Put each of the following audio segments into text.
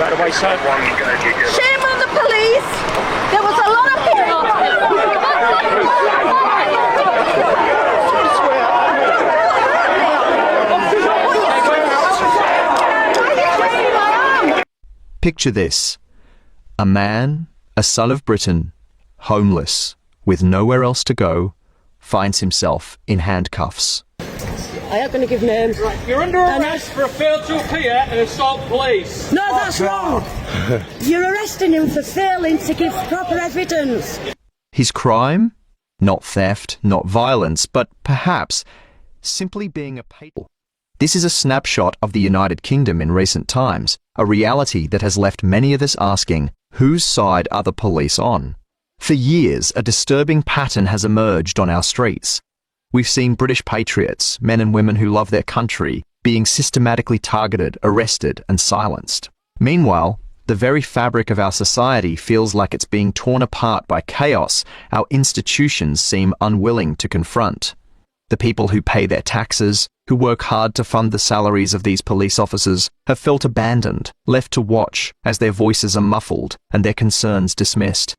Right away, sir. Shame on the police! There was a lot of Picture this. A man, a son of Britain, homeless, with nowhere else to go, finds himself in handcuffs. I ain't going to give names. You're under arrest for a failure to appear and assault police. No, that's wrong. You're arresting him for failing to give proper evidence. His crime? Not theft, not violence, but perhaps simply being a patron. This is a snapshot of the United Kingdom in recent times, a reality that has left many of us asking, whose side are the police on? For years, a disturbing pattern has emerged on our streets. We've seen British patriots, men and women who love their country, being systematically targeted, arrested, and silenced. Meanwhile, the very fabric of our society feels like it's being torn apart by chaos our institutions seem unwilling to confront. The people who pay their taxes, who work hard to fund the salaries of these police officers, have felt abandoned, left to watch as their voices are muffled and their concerns dismissed.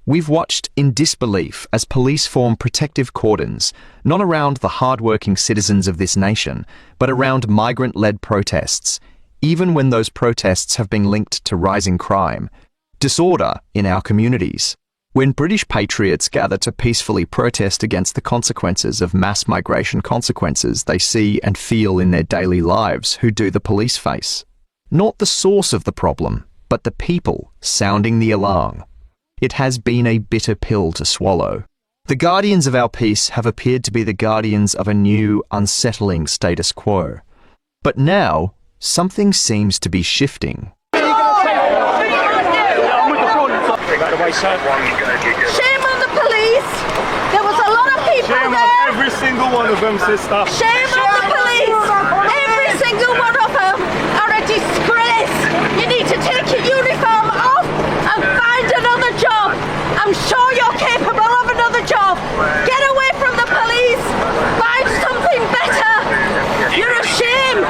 We've watched in disbelief as police form protective cordons, not around the hard-working citizens of this nation, but around migrant-led protests, even when those protests have been linked to rising crime, disorder in our communities. When British patriots gather to peacefully protest against the consequences of mass migration consequences they see and feel in their daily lives, who do the police face? Not the source of the problem, but the people sounding the alarm. It has been a bitter pill to swallow. The guardians of our peace have appeared to be the guardians of a new, unsettling status quo. But now, something seems to be shifting. Right away, sir. Shame on the police! There was a lot of people Shame there! on every single one of them, sister. Shame on the police! Every single one of them are a disgrace! You need to take your uniform off and find another job! I'm sure you're capable of another job! Get away from the police! Find something better! You're a shame!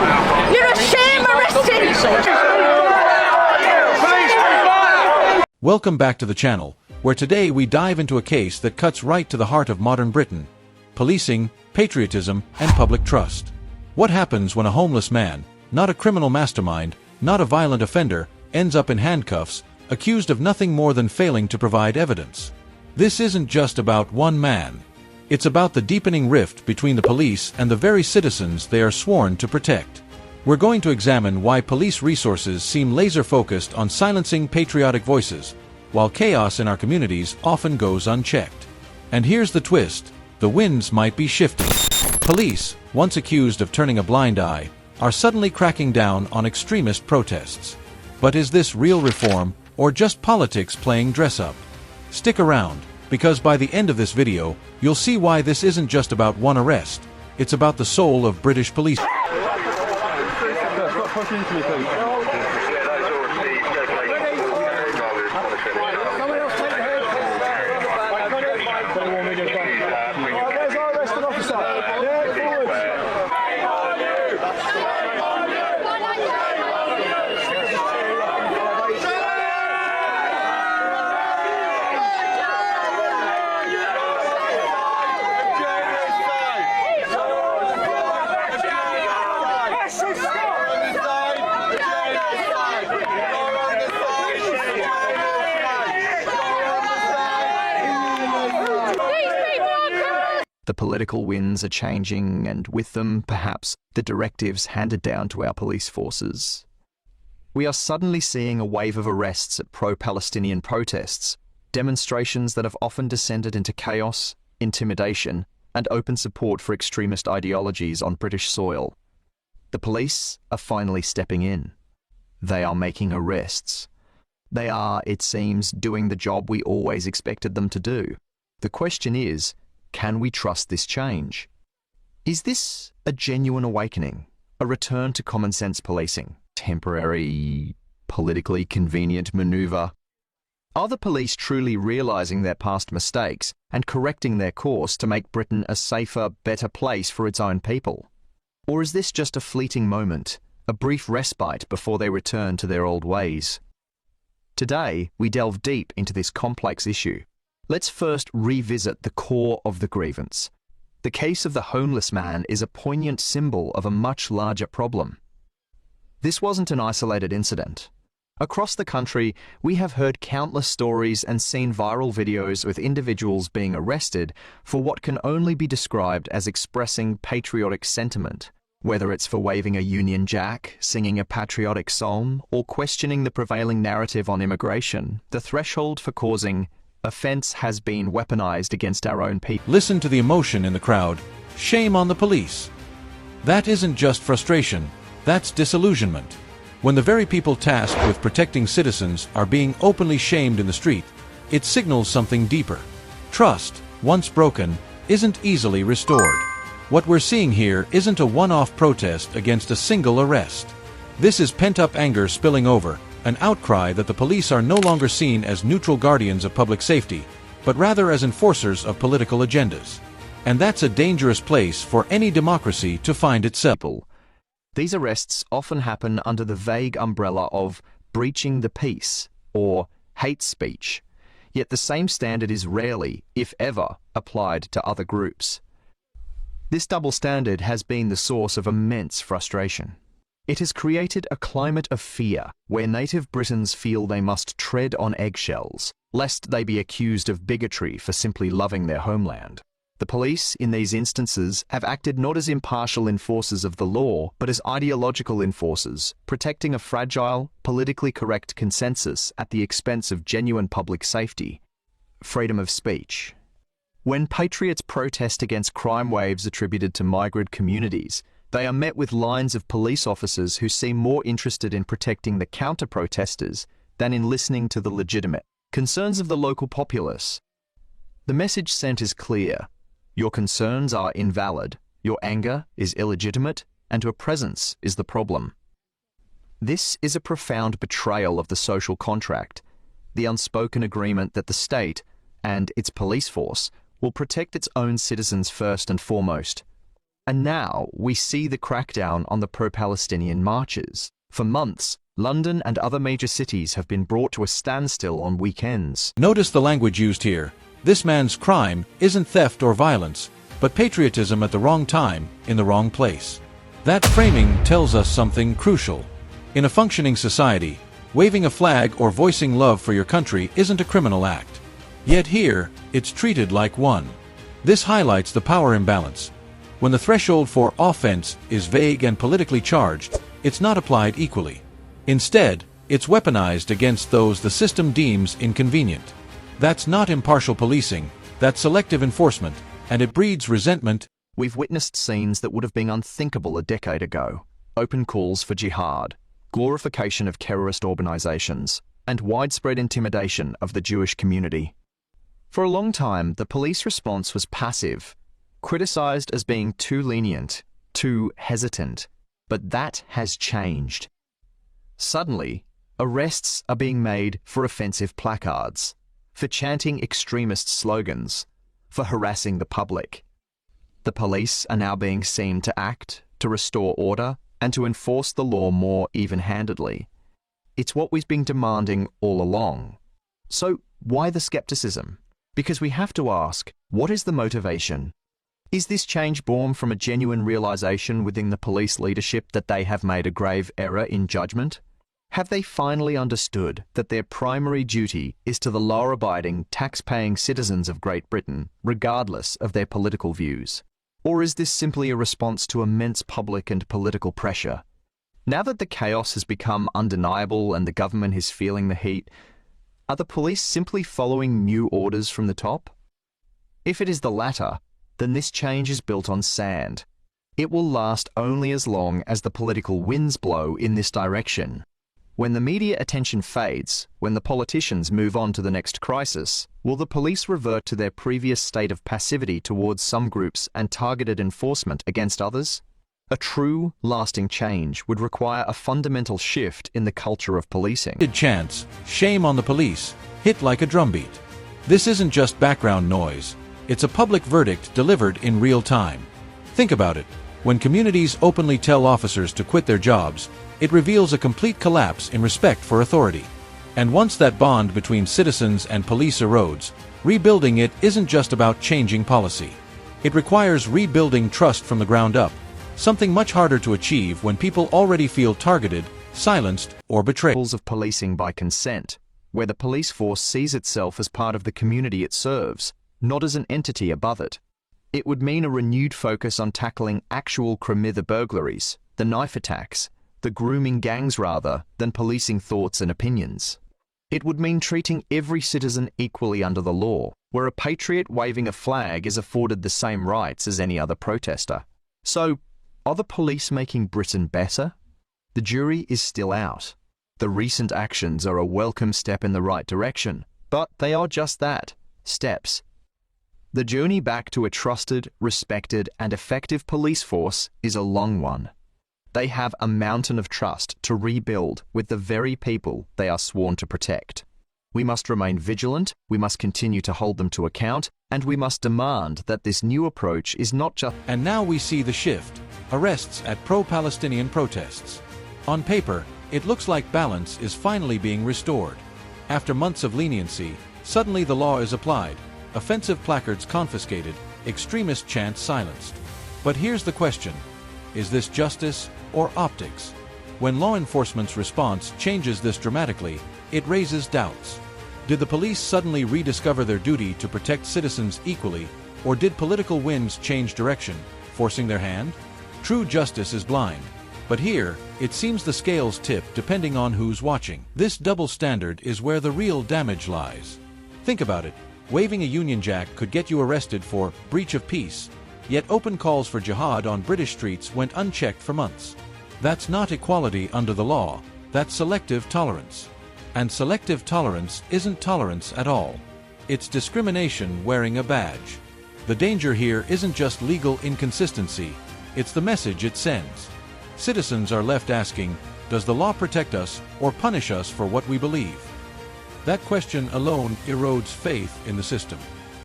You're a shame arresting! Welcome back to the channel, where today we dive into a case that cuts right to the heart of modern Britain: policing, patriotism, and public trust. What happens when a homeless man, not a criminal mastermind, not a violent offender, ends up in handcuffs, accused of nothing more than failing to provide evidence? This isn't just about one man. It's about the deepening rift between the police and the very citizens they are sworn to protect. We're going to examine why police resources seem laser-focused on silencing patriotic voices, while chaos in our communities often goes unchecked. And here's the twist: the winds might be shifting. Police, once accused of turning a blind eye, are suddenly cracking down on extremist protests. But is this real reform, or just politics playing dress-up? Stick around, because by the end of this video, you'll see why this isn't just about one arrest. It's about the soul of British police. Push into me, please. Someone else take the head. Where's our arresting officer? Yeah, The political winds are changing, and with them, perhaps, the directives handed down to our police forces. We are suddenly seeing a wave of arrests at pro-Palestinian protests, demonstrations that have often descended into chaos, intimidation, and open support for extremist ideologies on British soil. The police are finally stepping in. They are making arrests. They are, it seems, doing the job we always expected them to do. The question is, can we trust this change? Is this a genuine awakening, a return to common sense policing, temporary, politically convenient maneuver? Are the police truly realizing their past mistakes and correcting their course to make Britain a safer, better place for its own people? Or is this just a fleeting moment, a brief respite before they return to their old ways. Today, we delve deep into this complex issue. Let's first revisit the core of the grievance. The case of the homeless man is a poignant symbol of a much larger problem. This wasn't an isolated incident. Across the country, we have heard countless stories and seen viral videos with individuals being arrested for what can only be described as expressing patriotic sentiment, whether it's for waving a Union Jack, singing a patriotic psalm, or questioning the prevailing narrative on immigration. The threshold for causing offense has been weaponized against our own people. Listen to the emotion in the crowd. Shame on the police. That isn't just frustration, that's disillusionment. When the very people tasked with protecting citizens are being openly shamed in the street, it signals something deeper. Trust, once broken, isn't easily restored. What we're seeing here isn't a one-off protest against a single arrest. This is pent-up anger spilling over, an outcry that the police are no longer seen as neutral guardians of public safety, but rather as enforcers of political agendas. And that's a dangerous place for any democracy to find itself. These arrests often happen under the vague umbrella of breaching the peace or hate speech, yet the same standard is rarely, if ever, applied to other groups. This double standard has been the source of immense frustration. It has created a climate of fear where native Britons feel they must tread on eggshells, lest they be accused of bigotry for simply loving their homeland. The police, in these instances, have acted not as impartial enforcers of the law, but as ideological enforcers, protecting a fragile, politically correct consensus at the expense of genuine public safety. Freedom of speech. When patriots protest against crime waves attributed to migrant communities, they are met with lines of police officers who seem more interested in protecting the counter-protesters than in listening to the legitimate concerns of the local populace. The message sent is clear. Your concerns are invalid, your anger is illegitimate, and your presence is the problem. This is a profound betrayal of the social contract, the unspoken agreement that the state, and its police force, will protect its own citizens first and foremost. And now we see the crackdown on the pro-Palestinian marches. For months, London and other major cities have been brought to a standstill on weekends. Notice the language used here. This man's crime isn't theft or violence, but patriotism at the wrong time, in the wrong place. That framing tells us something crucial. In a functioning society, waving a flag or voicing love for your country isn't a criminal act. Yet here, it's treated like one. This highlights the power imbalance. When the threshold for offense is vague and politically charged, it's not applied equally. Instead, it's weaponized against those the system deems inconvenient. That's not impartial policing, that's selective enforcement, and it breeds resentment. We've witnessed scenes that would have been unthinkable a decade ago. Open calls for jihad, glorification of terrorist organizations, and widespread intimidation of the Jewish community. For a long time, the police response was passive, criticized as being too lenient, too hesitant. But that has changed. Suddenly, arrests are being made for offensive placards, for chanting extremist slogans, for harassing the public. The police are now being seen to act, to restore order, and to enforce the law more even-handedly. It's what we've been demanding all along. So why the skepticism? Because we have to ask, what is the motivation? Is this change born from a genuine realization within the police leadership that they have made a grave error in judgment? Have they finally understood that their primary duty is to the law-abiding, tax-paying citizens of Great Britain, regardless of their political views? Or is this simply a response to immense public and political pressure? Now that the chaos has become undeniable and the government is feeling the heat, are the police simply following new orders from the top? If it is the latter, then this change is built on sand. It will last only as long as the political winds blow in this direction. When the media attention fades, when the politicians move on to the next crisis, will the police revert to their previous state of passivity towards some groups and targeted enforcement against others? A true, lasting change would require a fundamental shift in the culture of policing. Chants, shame on the police, hit like a drumbeat. This isn't just background noise. It's a public verdict delivered in real time. Think about it. When communities openly tell officers to quit their jobs, it reveals a complete collapse in respect for authority. And once that bond between citizens and police erodes, rebuilding it isn't just about changing policy. It requires rebuilding trust from the ground up, something much harder to achieve when people already feel targeted, silenced, or betrayed. Of policing by consent, where the police force sees itself as part of the community it serves, not as an entity above it. It would mean a renewed focus on tackling actual burglaries, the knife attacks, the grooming gangs rather than policing thoughts and opinions. It would mean treating every citizen equally under the law, where a patriot waving a flag is afforded the same rights as any other protester. So, are the police making Britain better? The jury is still out. The recent actions are a welcome step in the right direction, but they are just that, steps. The journey back to a trusted, respected, and effective police force is a long one. They have a mountain of trust to rebuild with the very people they are sworn to protect. We must remain vigilant, we must continue to hold them to account, and we must demand that this new approach is not just... And now we see the shift. Arrests at pro-Palestinian protests. On paper, it looks like balance is finally being restored. After months of leniency, suddenly the law is applied, offensive placards confiscated, extremist chants silenced. But here's the question. Is this justice or optics? When law enforcement's response changes this dramatically, it raises doubts. Did the police suddenly rediscover their duty to protect citizens equally, or did political winds change direction, forcing their hand? True justice is blind. But here, it seems the scales tip depending on who's watching. This double standard is where the real damage lies. Think about it. Waving a Union Jack could get you arrested for breach of peace, yet open calls for jihad on British streets went unchecked for months. That's not equality under the law, that's selective tolerance. And selective tolerance isn't tolerance at all. It's discrimination wearing a badge. The danger here isn't just legal inconsistency, it's the message it sends. Citizens are left asking, does the law protect us or punish us for what we believe? That question alone erodes faith in the system.